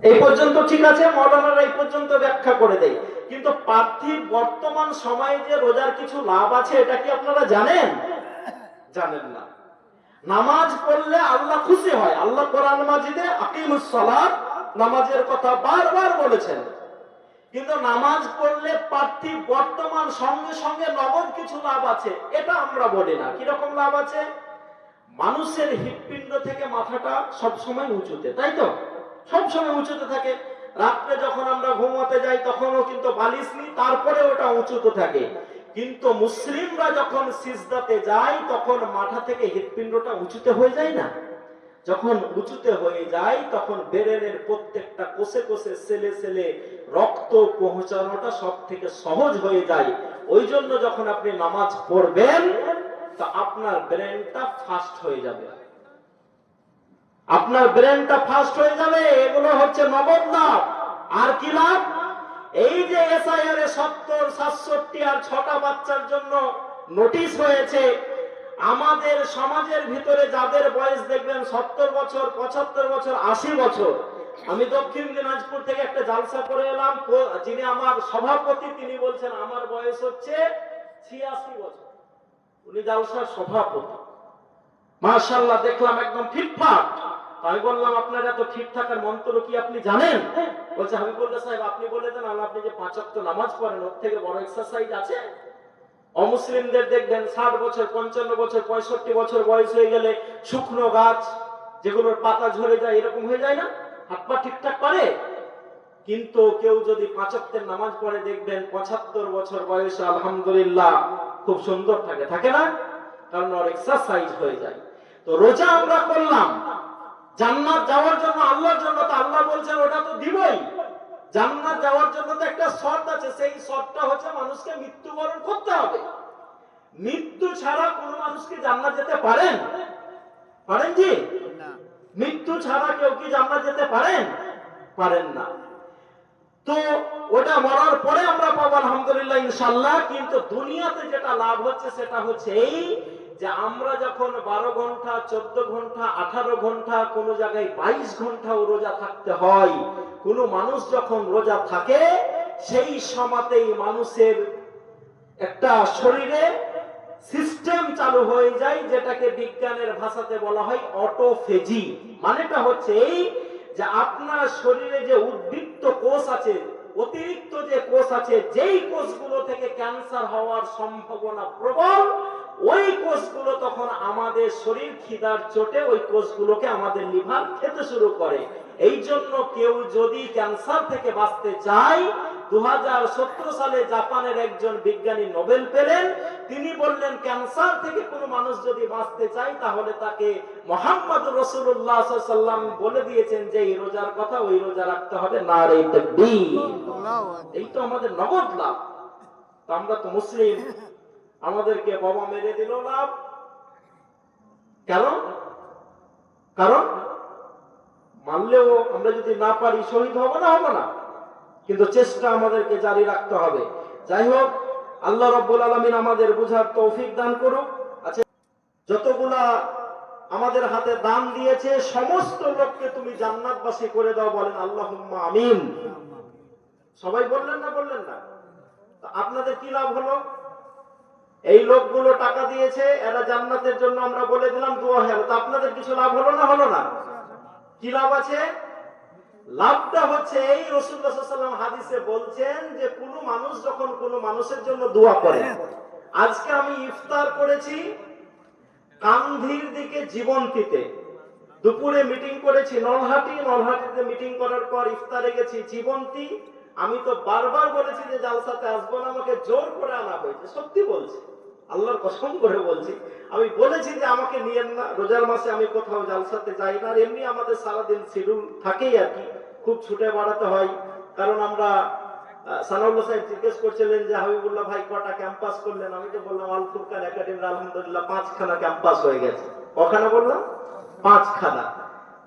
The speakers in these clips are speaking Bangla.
এই পর্যন্ত ঠিক আছে, মৌলানারা এই পর্যন্ত ব্যাখ্যা করে দেয়। কিন্তু পার্থিব বর্তমান সময়ে যে রোজার কিছু লাভ আছে, এটা কি আপনারা জানেন? জানেন না। নামাজ পড়লে আল্লাহ খুশি হয়। আল্লাহ কোরআন মাজিদে আকিমুস সালাত, নামাজের কথা বারবার বলেছেন। কিন্তু নামাজ পড়লে পার্থিব বর্তমান সঙ্গে সঙ্গে নগদ কিছু লাভ আছে, এটা আমরা বলি না। কিরকম লাভ আছে? মানুষের হৃৎপিণ্ড থেকে মাথাটা সবসময় উঁচুতে, তাই তো? সবসময় উঁচুতে থাকে। রাত্রে যখন আমরা ঘুমাতে যাই তখনও কিন্তু বালিশ নিই, তারপরে ওটা উঁচুতে থাকে। কিন্তু মুসলিমরা যখন সিজদাতে যায় তখন মাথা থেকে হৃৎপিণ্ডটা উঁচুতে হয়ে যায় না? যখন উঁচুতে হয়ে যায় তখন ব্রেনের প্রত্যেকটা কোষে কোষে সেলে সেলে রক্ত পৌঁছানোটা সব থেকে সহজ হয়ে যায়। ওই জন্য যখন আপনি নামাজ পড়বেন তা আপনার ব্রেনটা ফাস্ট হয়ে যাবে, আপনার ব্রেনটা ফাস্ট হয়ে যাবে। এগুলো হচ্ছে নগদ লাভ। আর কি লাভ? এই যে এসআইআর এ 70, 67 আর 6টা বাচ্চার জন্য নোটিশ হয়েছে, আমাদের সমাজের ভিতরে যাদের বয়স দেখবেন 70 বছর, 75 বছর, 80 বছর। আমি দক্ষিণ দিনাজপুর থেকে একটা জালসা করে এলাম, যিনি আমার সভাপতি তিনি বলছেন আমার বয়স হচ্ছে 86 বছর। উনি জালসার সভাপতি। মাশাআল্লাহ, দেখলাম একদম ফিটফাট। আমি বললাম আপনার এত ফিট থাকার মন্ত্র কি আপনি জানেন? বলছে হাবিবুল্লাহ সাহেব আপনি বলে দেন, আপনি যে 5 ওয়াক্ত নামাজ পড়েন ওর থেকে বড় এক্সারসাইজ আছে? অমুসলিমদের দেখবেন 60 বছর, 55 বছর, 65 বছর বয়স হয়ে গেলে শুকনো গাছ যেগুলোর পাতা ঝরে যায় এরকম হয়ে যায় না? হাত পা ঠিকঠাক পারে। কিন্তু কেউ যদি 5 ওয়াক্তের নামাজ পড়ে দেখবেন 75 বছর বয়সে আলহামদুলিল্লাহ খুব সুন্দর থাকে, থাকে না? কারণ ওর এক্সারসাইজ হয়ে যায়। তো রোজা আমরা করলাম জান্নাত যাওয়ার জন্য, আল্লাহর জন্য। তো আল্লাহ বলছেন ওটা তো দিবই। জান্নাত যাওয়ার জন্য তো একটা শর্ত আছে, সেই শর্তটা হচ্ছে মানুষকে মৃত্যুবরণ করতে হবে। মৃত্যু ছাড়া কোন মানুষকে জান্নাত যেতে পারেন? পারেন জি? মৃত্যু ছাড়া কেউ কি জান্নাত যেতে পারেন? পারেন না। তো ওটা মরার পরে আমরা পাবো আলহামদুলিল্লাহ ইনশাআল্লাহ। কিন্তু দুনিয়াতে যেটা লাভ হচ্ছে সেটা হচ্ছে এই যে আমরা যখন 12 ঘন্টা, 14 ঘন্টা, 18 ঘন্টা, কোন জায়গায় 22 ঘন্টাও রোজা থাকতে হয়, কোন মানুষ যখন রোজা থাকে সেই সময়তেই মানুষের একটা শরীরে সিস্টেম চালু হয়ে যায়, যেটাকে বিজ্ঞানের ভাষাতে বলা হয় অটোফেজি। মানেটা হচ্ছে এই যে আপনার শরীরে যে উদ্বৃত্ত কোষ আছে, অতিরিক্ত যে কোষ আছে, যেই কোষগুলো থেকে ক্যান্সার হওয়ার সম্ভাবনা প্রবল, ওই কোষগুলো তখন আমাদের শরীর খিদার চোটে ওই কোষগুলোকে আমাদের লিভার খেতে শুরু করে। এই জন্য কেউ যদি ক্যান্সার থেকে বাঁচতে চায়, 2017 সালে জাপানের একজন বিজ্ঞানী নোবেল পেলেন। তিনি বললেন ক্যান্সার থেকে কোনো মানুষ যদি বাঁচতে চায় তাহলে তাকে মুহাম্মদ রাসূলুল্লাহ সাল্লাল্লাহু আলাইহি ওয়াসাল্লাম বলে দিয়েছেন যে এই রোজার কথা, ওই রোজা রাখতে হবে। নারে তাকবীর। এই তো আমাদের নগদ লাভ। আমরা তো মুসলিম, আমাদেরকে বাবা মেরে দিল লাভ। কারণ কারণ মানলেও আমরা যদি না পারি শহীদ হব না, হব না? কিন্তু চেষ্টা আমাদেরকে জারি রাখতে হবে। যাই হোক, আল্লাহ রাব্বুল আলামিন আমাদের বুঝার তৌফিক দান করুক। আচ্ছা, যতগুলা আমাদের হাতে দান দিয়েছে সমস্ত লোককে তুমি জান্নাতবাসী করে দাও, বলেন আল্লাহুম্মা আমিন। সবাই বললেন না? বললেন না? আপনাদের কি লাভ হলো? এই লোকগুলো টাকা দিয়েছে, এরা জান্নাতের জন্য আমরা বলে দিলাম, দোয়া হলো। তো আপনাদের কিছু লাভ হলো না? হলো না? কি লাভ আছে? লাভটা হচ্ছে এই, রাসূলুল্লাহ সাল্লাল্লাহু আলাইহি ওয়াসাল্লাম হাদিসে বলছেন যে কোন মানুষ যখন কোন মানুষের জন্য দোয়া করে, আজকে আমি ইফতার করেছি কান্ধির দিকে জীবন্তীতে, দুপুরে মিটিং করেছি নলহাটিতে মিটিং করার পর ইফতারে গেছি জীবন্তী। আমি তো বারবার বলেছি যে জালসাতে আসবো না, আমাকে জোর করে আনা হয়েছে। সত্যি বলছি, আল্লাহর কসম করে বলছি। আমি বলেছি যে আমাকে নিয়েন না, রোজার মাসে আমি কোথাও জালসাতে যাই না। আর এমনি আমাদের সারাদিন শিডিউল থাকেই আর কি, খুব ছুটে বাড়াতে হয়। কারণ আমরা সানাউল্লাহ সাহেব জিজ্ঞেস করছিলেন যে হাবিবুল্লাহ ভাই কটা ক্যাম্পাস করলেন? আমি তো বললাম আল ফুরকান একাডেমির আলহামদুলিল্লাহ 5খানা ক্যাম্পাস হয়ে গেছে। কখানা বললাম? 5খানা।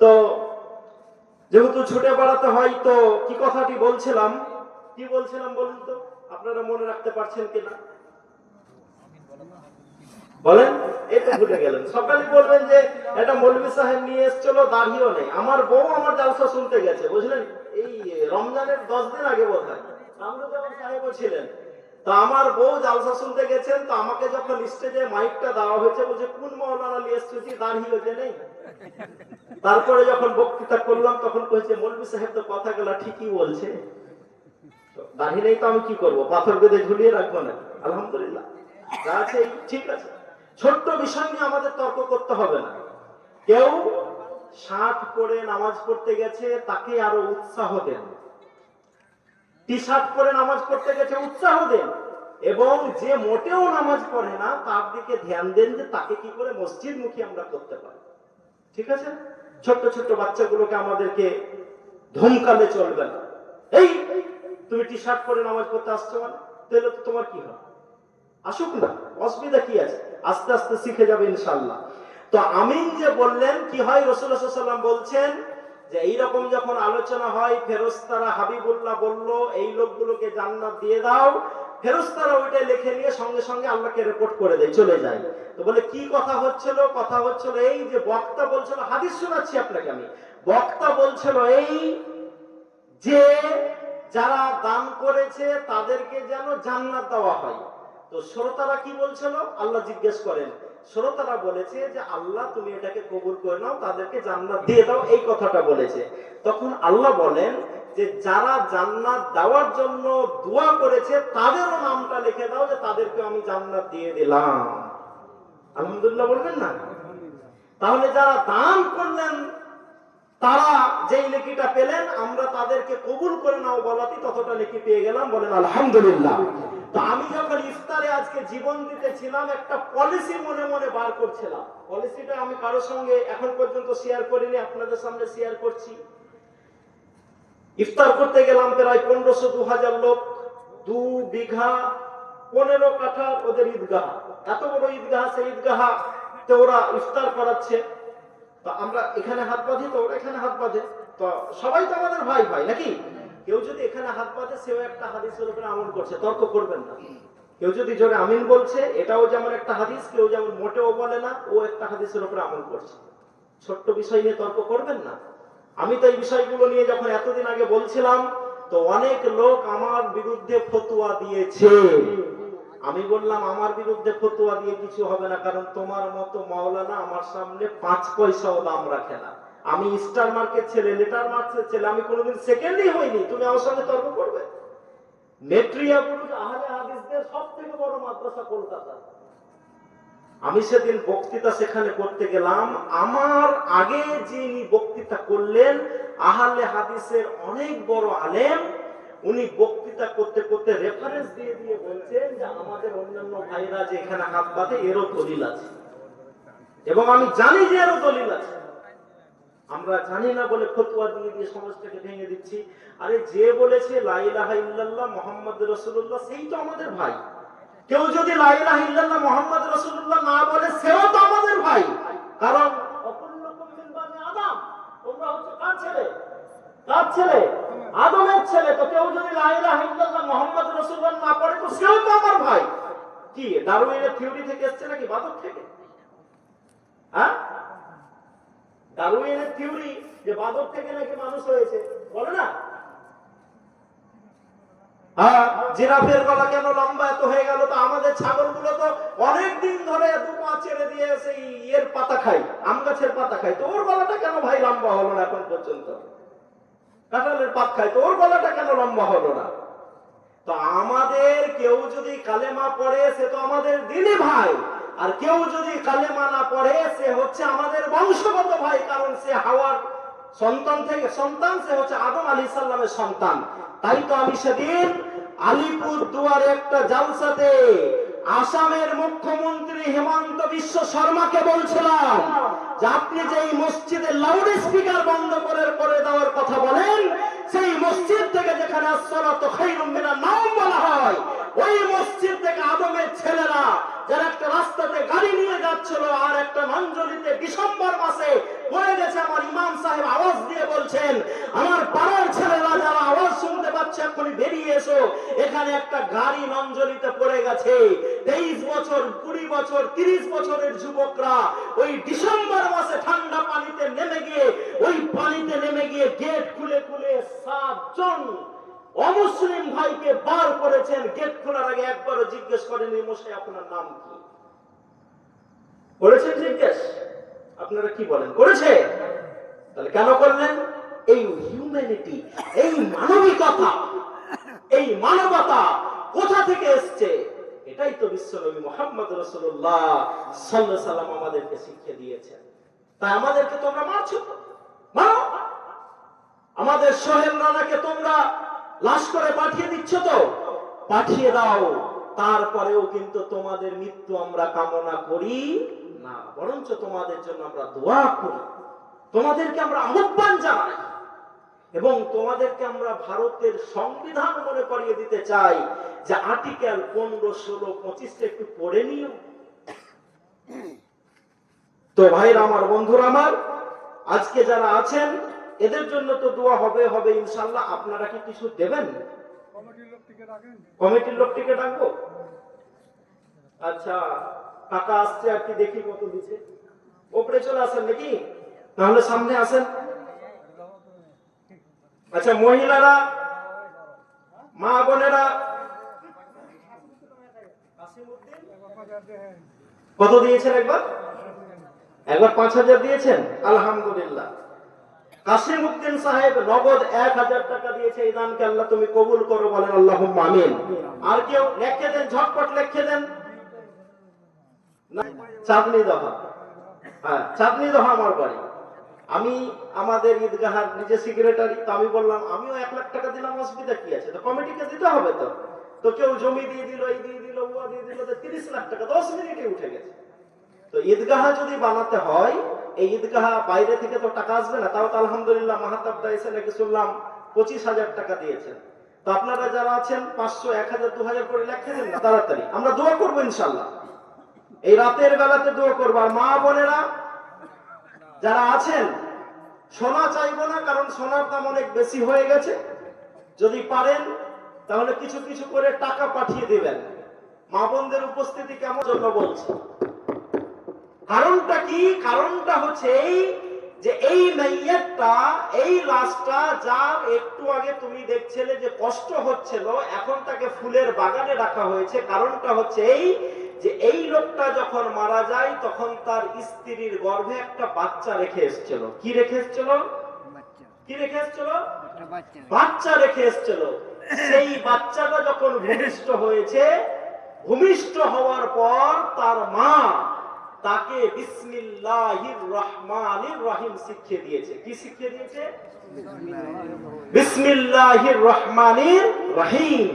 তো যেহেতু ছুটে বাড়াতে হয়, তো কি কথাটি বলছিলাম, কি বলছিলাম বলুন তো, আপনারা মনে রাখতে পারছেন কিনা বলেন? এই তো ভুলে গেলেন। সকালে বলবেন যে এটা মৌলভী সাহেব নিয়ে এসেছিল, দাঁড়িয়েও নেই। আমার বউ আমার জালসা শুনতে গেছে, বুঝলেন? এই রমজানের 10 দিন আগে বোধহয় কামরুজ্জামান সাহেবও ছিলেন। তো আমার বউ জালসা শুনতে গেছেন, তো আমাকে যখন স্টেজে মাইকটা দেওয়া হয়েছে বলছে কোন মাওলানা নিয়ে এসেছি, দাঁড়িয়ে যে নেই। তারপরে যখন বক্তৃতা করলাম তখন কইছে মৌলভী সাহেব তো কথাগুলা ঠিকই বলছে, দাঁড়িয়ে নেই তো আমি কি করব, পাথর বেঁধে ঝুলিয়ে রাখবো না? আলহামদুলিল্লাহ যা আছে ঠিক আছে। ছোট্ট বিষয় নিয়ে আমাদের তর্ক করতে হবে না। কেউ শার্ট পরে নামাজ পড়তে গেছে, তাকে আরো উৎসাহ দেন। টি শার্ট পরে নামাজ পড়তে গেছে, উৎসাহ দেন। এবং যে মোটেও নামাজ পড়ে না তার দিকে ধ্যান দেন যে তাকে কি করে মসজিদ মুখী আমরা করতে পারি। ঠিক আছে? ছোট্ট ছোট্ট বাচ্চাগুলোকে আমাদেরকে ধমকালে চলবে না। এই তুমি টি শার্ট পরে নামাজ পড়তে আসছো মানে, তাহলে তো তোমার কি হবে? আসুক না, অসুবিধা কি আছে? আস্তে আস্তে শিখে যাবে ইনশাআল্লাহ। তো আমিন যে বললেন কি হয়, রাসূলুল্লাহ সাল্লাল্লাহু আলাইহি ওয়াসাল্লাম বলছেন যে এইরকম যখন আলোচনা হয়, ফেরেশতারা হাবিবুল্লাহ বলল এই লোকগুলোকে জান্নাত দিয়ে দাও, ফেরেশতারা ওইটা লিখে নিয়ে সঙ্গে সঙ্গে আল্লাহকে রিপোর্ট করে দেয়, চলে যায়। তো বলে কি কথা হচ্ছিল? কথা হচ্ছিল এই যে বক্তা বলছিল, হাদিস শোনাচ্ছি আপনাকে আমি, বক্তা বলছিল এই যে যারা দান করেছে তাদেরকে যেন জান্নাত দেওয়া হয়। তো শ্রোতারা কি বলছিল? আল্লাহ জিজ্ঞেস করেন, শ্রোতারা বলেছে যে আল্লাহ তুমি এটাকে কবুল করে নাও, তাদেরকে জান্নাত দিয়ে দাও, এই কথাটা বলেছে। তখন আল্লাহ বলেন যে যারা জান্নাত দেওয়ার জন্য দোয়া করেছে তাদেরও নামটা লিখে দাও, যে তাদেরকে আমি জান্নাত দিয়ে দিলাম। আলহামদুলিল্লাহ বলবেন না? তাহলে যারা দান করলেন তারা যেই নেকিটা পেলেন, আমরা তাদেরকে কবুল করে নাও বলাতে ততটা নেকি পেয়ে গেলাম। বলেন আলহামদুলিল্লাহ। তো আমি যখন ইফতারে আজকে জীবন দিতেছিলাম, একটা পলিসি মনে মনে বার করছিলাম। পলিসিটা আমি কারোর সঙ্গে এখন পর্যন্ত শেয়ার করিনি, আপনাদের সামনে শেয়ার করছি। ইফতার করতে গেলাম, প্রায় 1500-2000 লোক, 2 বিঘা 15 কাঠা ওদের ঈদগাহ, এত বড় ঈদগাহ। সেই ঈদগাহ তো ওরা ইফতার করাচ্ছে, তো আমরা এখানে হাত বাঁধি, তো ওরা এখানে হাত বাঁধে, তো সবাই তো আমাদের ভাই ভাই নাকি? কেউ যদি এখানে হাত বাঁধে সেও একটা হাদিসের উপরে আমল করছে, তর্ক করবেন না। কেউ যদি জোরে আমিন বলছে, এটাও যেমন একটা হাদিস, কেউ যেমন মোটেও বলে না, ও একটা হাদিসের উপরে আমল করছে। ছোট্ট বিষয় নিয়ে তর্ক করবেন না। আমি তো এই বিষয়গুলো নিয়ে যখন এতদিন আগে বলছিলাম, তো অনেক লোক আমার বিরুদ্ধে ফতোয়া দিয়েছে। আমি বললাম আমার বিরুদ্ধে ফতোয়া দিয়ে কিছু হবে না, কারণ তোমার মতো মাওলানা আমার সামনে 5 পয়সাও দাম রাখে না। আমি স্টার মার্কেট ছেলে, লেটার মার্কেট ছেলে, আমি কোনোদিন সেকেন্ডই হইনি, তুমি আমার সঙ্গে তর্ক করবে? মেট্রিয়া বুরুজ আহলে হাদিসদের সবথেকে বড় মাদ্রাসা কলকাতা। আমি সেদিন বক্তৃতা সেখানে করতে গেলাম, আমার আগে যিনি বক্তৃতা করলেন আহলে হাদিসের অনেক বড় আলেম, উনি বক্তৃতা করতে করতে রেফারেন্স দিয়ে দিয়ে বলছেন যে আমাদের অন্যান্য ভাইরা যে এখানে হাত বাঁধে এরও দলিল আছে, এবং আমি জানি যে এরও দলিল আছে। আমরা জানি না বলে ফতোয়া দিয়ে দিয়ে সমাজটাকে ভেঙে দিচ্ছি। আরে যে বলেছে লা ইলাহা ইল্লাল্লাহ মুহাম্মাদুর রাসূলুল্লাহ, সেই তো আমাদের ভাই। কেউ যদি লা ইলাহা ইল্লাল্লাহ মুহাম্মাদুর রাসূলুল্লাহ না বলে, সেও তো আমাদের ভাই। কারণ অকুল্লুকুম মিন বানি আদম, তোমরা হচ্ছে কার ছেলে? কার ছেলে? আদমের ছেলে। তো কেউ যদি লা ইলাহা ইল্লাল্লাহ মুহাম্মাদুর রাসূলুল্লাহ না পড়ে, তো সেও তো আমার ভাই। কি ডারউইনের থিওরি থেকে এসেছে নাকি বাদক থেকে? হ্যাঁ, ডারউইনের থিওরি যে বাদক থেকে নাকি মানুষ হয়েছে, বলে না? হ্যাঁ, জিরাফের গলা কেন লম্বা এত হয়ে গেল? তো আমাদের ছাগলগুলো তো অনেক দিন ধরে 2 পা ছেড়ে দিয়ে সেই এর পাতা খায়, আম গাছের পাতা খায়, তো ওর গলাটা কেন ভাই লম্বা হলো না এখন পর্যন্ত? কাঁঠালের পাত খায়, তো ওর গলাটা কেন লম্বা হলো না? তো আমাদের কেউ যদি কালেমা পড়ে, সে তো আমাদের দিনী ভাই। আর কেউ যদি কালেমা না পড়ে, সে হচ্ছে আমাদের বংশগত ভাই, কারণ সে হাওয়ার সন্তান থেকে সন্তান, সে হচ্ছে আদম আলাইহিস সালামের সন্তান। তাই তো আমি সেদিন আলিপুরদুয়ারে একটা জালসাতে আসামের মুখ্যমন্ত্রী হেমন্ত বিশ্ব শর্মাকে বলছিলাম যে আপনি যে এই মসজিদে লাউড স্পিকার বন্ধ করে দেওয়ার কথা বলেন, সেই মসজিদ থেকে যেখানে আসসালাতু খায়রুম মিনান নাওম বলা হয়, ওই মসজিদ থেকে আদমের ছেলেরা যারা একটা রাস্তাতে গাড়ি নিয়ে যাচ্ছিল, আর একটা মঞ্জলিতে ডিসেম্বর মাসে পড়ে গেছে, আমার ইমাম সাহেব আওয়াজ দিয়ে বলছেন আমার পাড়ার ছেলেরা যারা আওয়াজ শুনতে পাচ্ছে এখনই বেরিয়ে এসো, এখানে একটা গাড়ি মঞ্জলিতে পড়ে গেছে। 23 বছর 20 বছর 30 বছরের যুবকরা ওই ডিসেম্বর মাসে ঠান্ডা পানিতে নেমে গিয়ে, ওই পানিতে নেমে গিয়ে গেট খুলে খুলে 7 জন অমুসলিম ভাইকে বার করেছেন। গেট খোলার আগে একবারও জিজ্ঞেস করেনি মশাই আপনার নাম কি? করেছেন জিজ্ঞেস? আপনারা কি বলেন, করেছে? তাহলে কেন করলেন? এই হিউম্যানিটি, এই মানবিকতা, এই মানবতা কোথা থেকে এসছে? এটাই তো বিশ্বনবী মুহাম্মদ রাসূলুল্লাহ সাল্লাল্লাহু আলাইহি সাল্লাম আমাদেরকে শিখিয়ে দিয়েছেন। তাই আমাদেরকে তোমরা মারছো তো মারো। আমাদের সোহেল রানাকে তোমরা লাশ করে পাঠিয়ে দিচ্ছ তো পাঠিয়ে দাও। তারপরেও কিন্তু তোমাদের মৃত্যু আমরা কামনা করি না, বরঞ্চ তোমাদের জন্য আমরা দোয়া করি, তোমাদেরকে আমরা আহ্বান জানাই এবং তোমাদেরকে আমরা ভারতের সংবিধান মনে করিয়ে দিতে চাই যে আর্টিকেল 15, 16, 25 একটু পড়ে নিও। তো ভাইরা আমার, বন্ধুরা আমার, আজকে যারা আছেন এদের জন্য তো দোয়া হবে হবে ইনশাআল্লাহ। আপনারা কি কিছু দেবেন? কমিটির লোকটিকে ডাকবো? আচ্ছা, টাকা আসছে আর কি, দেখি কত দিচ্ছে। ওপরে চলে আসেন নাকি? তাহলে সামনে আসেন। আচ্ছা, মহিলারা, মা বোনেরা, কত দিয়েছেন? একবার 5000 দিয়েছেন, আলহামদুলিল্লাহ। কাসিম উদ্দিন সাহেব নগদ 1000 টাকা দিয়েছে। এই দানকে আল্লাহ তুমি কবুল করো, বলেন আল্লাহুম্মা আমিন। আর কেউ লিখে দেন, ঝটপট লিখে দেন। চাঁদনি দহা, হ্যাঁ চাঁদনি দহা আমার বাড়ি। আমি আমাদের ঈদগাহার নিজে সেক্রেটারি, তো আমি বললাম আমিও 1 লাখ টাকা দিলাম, অসুবিধা কি আছে? তো কমিটিকে দিতে হবে তো। তো কেউ জমি দিয়ে দিল, এই দিয়ে দিল, ও দিয়ে দিল, 30 লাখ টাকা 10 মিনিটে উঠে গেছে। তো ঈদগাহ যদি বানাতে হয়, এই ঈদগাহ বাইরে থেকে তো টাকা আসবে না। তাও তো আলহামদুলিল্লাহ মাহাতাবটা এসে নাকি শুনলাম 25,000 টাকা দিয়েছেন। তো আপনারা যারা আছেন 500, 1000, 2000 করে লিখে দেন না তাড়াতাড়ি, আমরা দোয়া করবো ইনশাআল্লাহ। এই রাতের বেলাতে দোয়া করবো। আর মা বোনেরা যারা আছেন, সোনা চাইবো না, কারণ সোনার দাম অনেক বেশি হয়ে গেছে। যদি পারেন তাহলে কিছু কিছু করে টাকা পাঠিয়ে দিবেন। মা বোনদের উপস্থিতি কেমন জন্য বলছি। কারণটা কি? কারণটা হচ্ছে এই যে এই মাইয়াতটা, এই লাশটা যার একটু আগে তুমি দেখছিলে যে কষ্ট হচ্ছিল, এখন তাকে ফুলের বাগানে রাখা হয়েছে। কারণটা হচ্ছে এই যে এই লোকটা যখন মারা যায় তখন তার স্ত্রীর গর্ভে একটা বাচ্চা রেখে এসেছিল। কি রেখে এসেছিল? কি রেখে এসেছিল? বাচ্চা রেখে এসেছিল। সেই বাচ্চাটা যখন ভূমিষ্ঠ হয়েছে, ভূমিষ্ঠ হওয়ার পর তার মা তাকে বিসমিল্লাহির রহমানির রহিম শিখিয়ে দিয়েছে। কি শিখিয়ে দিয়েছে? বিসমিল্লাহির রহমানির রহিম।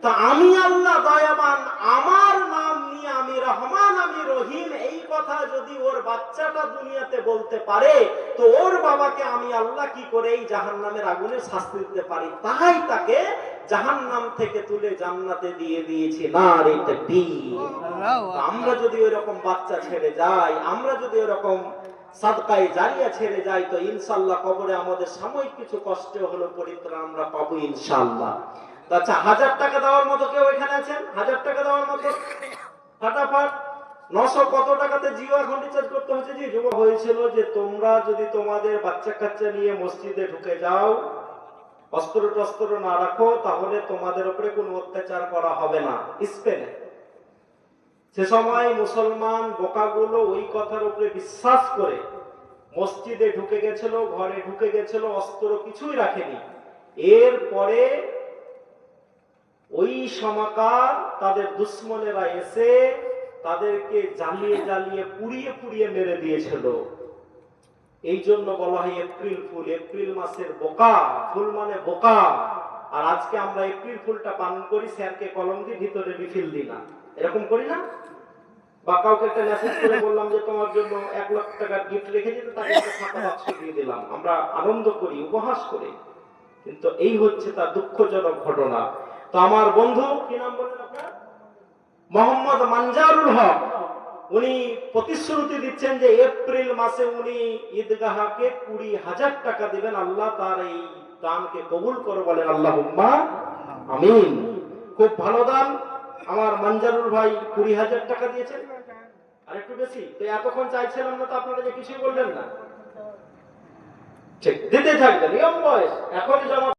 তা আমি আল্লাহ দয়াবান, আমার নাম নিয়ে আমি রহমান, আমি রহিম, এই কথা যদি ওর বাচ্চাটা দুনিয়াতে বলতে পারে, তো ওর বাবাকে আমি আল্লাহ কি করে এই জাহান্নামের আগুনে শাস্তি দিতে পারি। তাই তাকে জাহান্নাম থেকে তুলে জান্নাতে দিয়ে দিয়েছি। নারে তাকবীর। আমরা যদি ওইরকম বাচ্চা ছেড়ে যাই, আমরা যদি ওইরকম সাদকায়ে জারিয়া ছেড়ে যাই, তো ইনশাআল্লাহ কবরে আমাদের সাময়িক কিছু কষ্ট হলো পরিত্রাণ আমরা পাবো ইনশাআল্লাহ। আচ্ছা, 1000 টাকা দেওয়ার মতো কেউ এখানে আছেন? 1000 টাকা দেওয়ার মতো ফাটাফাট। 900 কত টাকাতে জিও এখন রিচার্জ করতে হচ্ছে? জি, যুব হয়েছিল যে তোমরা যদি তোমাদের বাচ্চা কাচ্চা নিয়ে মসজিদে ঢুকে যাও, অস্ত্র টস্ত্র না রাখো, তাহলে তোমাদের উপরে কোনো অত্যাচার করা হবে না। স্পেনে সে সময় মুসলমান বোকাগুলো ওই কথার উপরে বিশ্বাস করে মসজিদে ঢুকে গেছিল, ঘরে ঢুকে গেছিল, অস্ত্র কিছুই রাখেনি। এরপরে ওই সমাকার তাদের দুশ্মনেরা এসে তাদেরকে জ্বালিয়ে জ্বালিয়ে পুড়িয়ে পুড়িয়ে মেরে দিয়েছিল। এই জন্য বলা হয় এপ্রিল ফুল। এপ্রিল মাসের বোকা, ফুল মানে বোকা। আর আজকে আমরা এপ্রিল ফুলটা পালন করি, স্যারকে কলম দিয়ে ভিতরে রিফিল দিই না, এরকম করি না? বা কাউকে একটা মেসেজ করে বললাম যে তোমার জন্য 1 লাখ টাকার গিফট রেখে দিতে, তাকে একটা ফাঁকা বাক্স দিয়ে দিলাম। আমরা আনন্দ করি, উপহাস করি, কিন্তু এই হচ্ছে তার দুঃখজনক ঘটনা। তো আমার বন্ধু, কি নাম বলেন আপনার? মোহাম্মদ মানজারুল হক, উনি প্রতিশ্রুতি দিচ্ছেন যে এপ্রিল মাসে উনি ঈদগাহকে 20,000 টাকা দিবেন। আল্লাহ তার এই দানকে কবুল করে, বলেন আল্লাহুম্মা আমিন। খুব ভালো দান। আমার মানজারুল ভাই 20,000 টাকা দিয়েছেন, আর একটু বেশি। তো এতক্ষণ চাইছিলাম না, তো আপনারা যে কিছুই বললেন না। ঠিক, দিতে থাকবেন, নিয়ম বয়স এখনই জমা